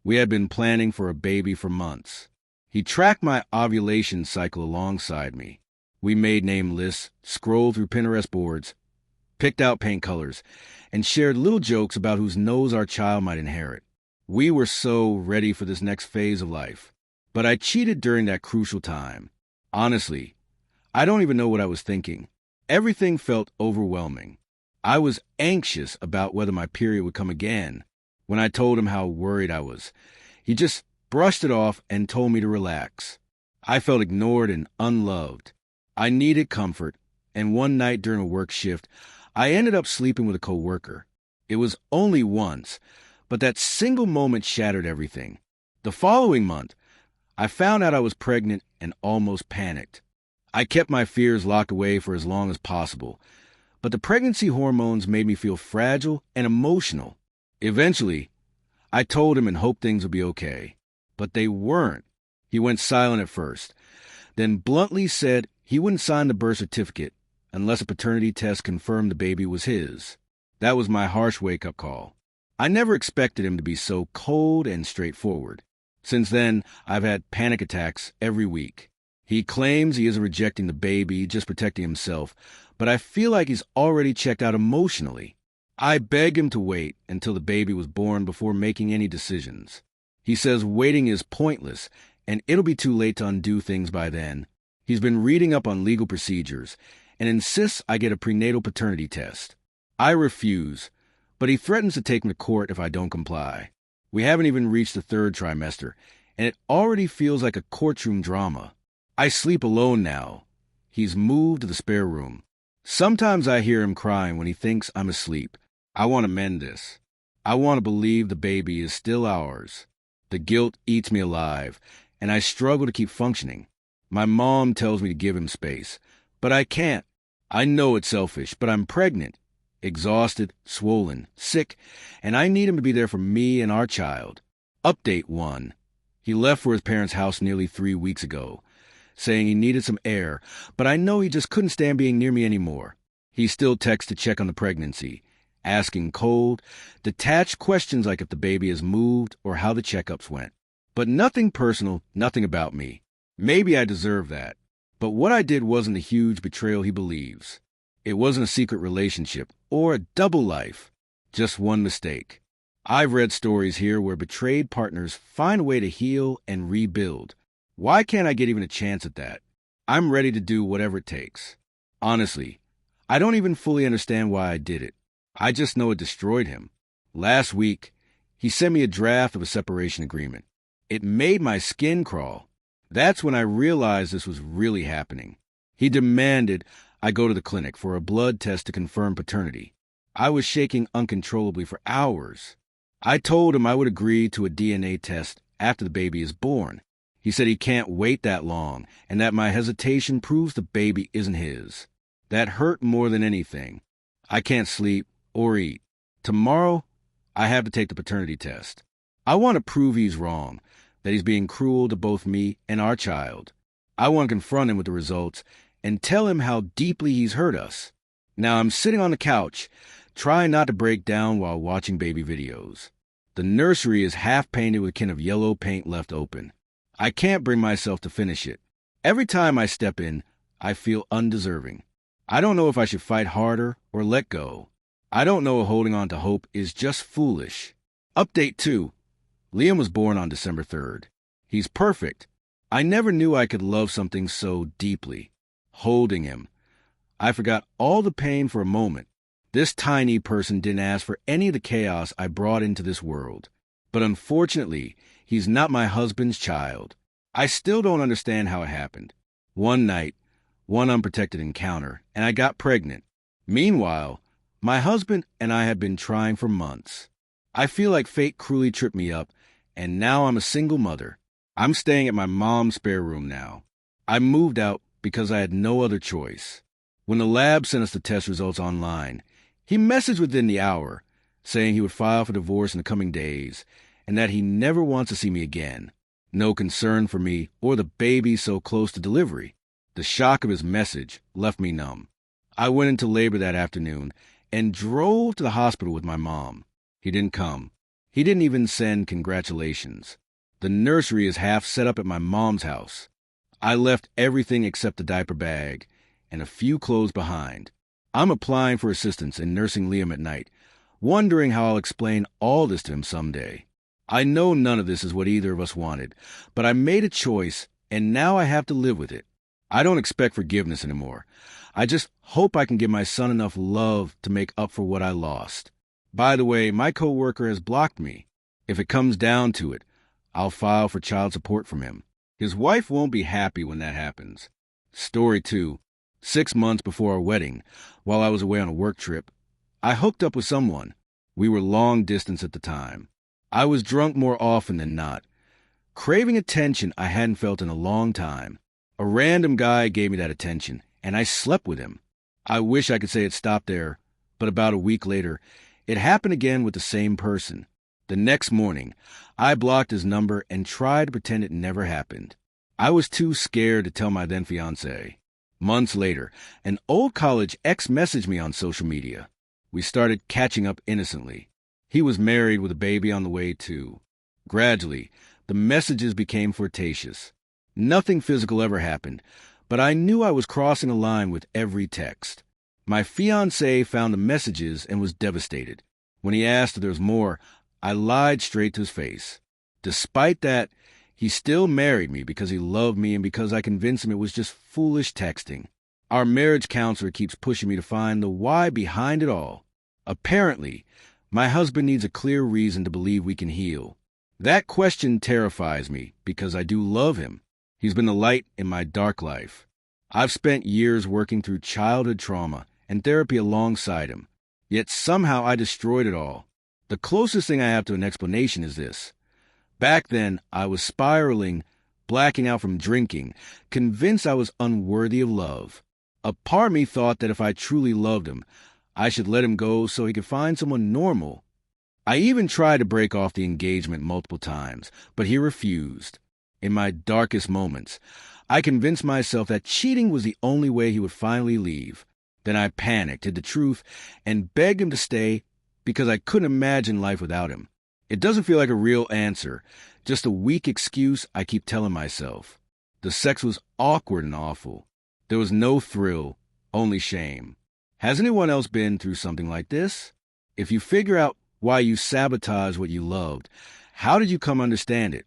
We had been planning for a baby for months. He tracked my ovulation cycle alongside me. We made name lists, scrolled through Pinterest boards, picked out paint colors, and shared little jokes about whose nose our child might inherit. We were so ready for this next phase of life. But I cheated during that crucial time. Honestly, I don't even know what I was thinking. Everything felt overwhelming. I was anxious about whether my period would come again. When I told him how worried I was, he just brushed it off and told me to relax. I felt ignored and unloved. I needed comfort, and one night during a work shift, I ended up sleeping with a coworker. It was only once, but that single moment shattered everything. The following month, I found out I was pregnant and almost panicked. I kept my fears locked away for as long as possible, but the pregnancy hormones made me feel fragile and emotional. Eventually, I told him and hoped things would be okay, but they weren't. He went silent at first, then bluntly said he wouldn't sign the birth certificate unless a paternity test confirmed the baby was his. That was my harsh wake-up call. I never expected him to be so cold and straightforward. Since then, I've had panic attacks every week. He claims he isn't rejecting the baby, just protecting himself, but I feel like he's already checked out emotionally. I beg him to wait until the baby was born before making any decisions. He says waiting is pointless, and it'll be too late to undo things by then. He's been reading up on legal procedures and insists I get a prenatal paternity test. I refuse, but he threatens to take me to court if I don't comply. We haven't even reached the third trimester, and it already feels like a courtroom drama. I sleep alone now. He's moved to the spare room. Sometimes I hear him crying when he thinks I'm asleep. I want to mend this. I want to believe the baby is still ours. The guilt eats me alive, and I struggle to keep functioning. My mom tells me to give him space, but I can't. I know it's selfish, but I'm pregnant. Exhausted, swollen, sick, and I need him to be there for me and our child. Update 1. He left for his parents' house nearly 3 weeks ago, saying he needed some air, but I know he just couldn't stand being near me anymore. He still texts to check on the pregnancy, asking cold, detached questions like if the baby has moved or how the checkups went. But nothing personal, nothing about me. Maybe I deserve that. But what I did wasn't the huge betrayal he believes. It wasn't a secret relationship or a double life, just one mistake. I've read stories here where betrayed partners find a way to heal and rebuild. Why can't I get even a chance at that? I'm ready to do whatever it takes. Honestly, I don't even fully understand why I did it. I just know it destroyed him. Last week, he sent me a draft of a separation agreement. It made my skin crawl. That's when I realized this was really happening. He demanded I go to the clinic for a blood test to confirm paternity. I was shaking uncontrollably for hours. I told him I would agree to a DNA test after the baby is born. He said he can't wait that long and that my hesitation proves the baby isn't his. That hurt more than anything. I can't sleep or eat. Tomorrow, I have to take the paternity test. I want to prove he's wrong, that he's being cruel to both me and our child. I want to confront him with the results and tell him how deeply he's hurt us. Now I'm sitting on the couch, trying not to break down while watching baby videos. The nursery is half painted with a can of yellow paint left open. I can't bring myself to finish it. Every time I step in, I feel undeserving. I don't know if I should fight harder or let go. I don't know if holding on to hope is just foolish. Update 2. Liam was born on December 3rd. He's perfect. I never knew I could love something so deeply. Holding him, I forgot all the pain for a moment. This tiny person didn't ask for any of the chaos I brought into this world. But unfortunately, he's not my husband's child. I still don't understand how it happened. One night, one unprotected encounter, and I got pregnant. Meanwhile, my husband and I had been trying for months. I feel like fate cruelly tripped me up, and now I'm a single mother. I'm staying at my mom's spare room now. I moved out because I had no other choice. When the lab sent us the test results online, he messaged within the hour, saying he would file for divorce in the coming days, and that he never wants to see me again. No concern for me or the baby so close to delivery. The shock of his message left me numb. I went into labor that afternoon and drove to the hospital with my mom. He didn't come. He didn't even send congratulations. The nursery is half set up at my mom's house. I left everything except the diaper bag and a few clothes behind. I'm applying for assistance in nursing Liam at night, wondering how I'll explain all this to him someday. I know none of this is what either of us wanted, but I made a choice, and now I have to live with it. I don't expect forgiveness anymore. I just hope I can give my son enough love to make up for what I lost. By the way, my coworker has blocked me. If it comes down to it, I'll file for child support from him. His wife won't be happy when that happens. Story 2. 6 months before our wedding, while I was away on a work trip, I hooked up with someone. We were long distance at the time. I was drunk more often than not, craving attention I hadn't felt in a long time. A random guy gave me that attention, and I slept with him. I wish I could say it stopped there, but about a week later, it happened again with the same person. The next morning, I blocked his number and tried to pretend it never happened. I was too scared to tell my then-fiancé. Months later, an old college ex messaged me on social media. We started catching up innocently. He was married with a baby on the way, too. Gradually, the messages became flirtatious. Nothing physical ever happened, but I knew I was crossing a line with every text. My fiancé found the messages and was devastated. When he asked if there was more, I lied straight to his face. Despite that, he still married me because he loved me and because I convinced him it was just foolish texting. Our marriage counselor keeps pushing me to find the why behind it all. Apparently, my husband needs a clear reason to believe we can heal. That question terrifies me because I do love him. He's been the light in my dark life. I've spent years working through childhood trauma and therapy alongside him. Yet somehow I destroyed it all. The closest thing I have to an explanation is this. Back then, I was spiraling, blacking out from drinking, convinced I was unworthy of love. A part of me thought that if I truly loved him, I should let him go so he could find someone normal. I even tried to break off the engagement multiple times, but he refused. In my darkest moments, I convinced myself that cheating was the only way he would finally leave. Then I panicked, hid the truth, and begged him to stay because I couldn't imagine life without him. It doesn't feel like a real answer, just a weak excuse I keep telling myself. The sex was awkward and awful. There was no thrill, only shame. Has anyone else been through something like this? If you figure out why you sabotaged what you loved, how did you come to understand it?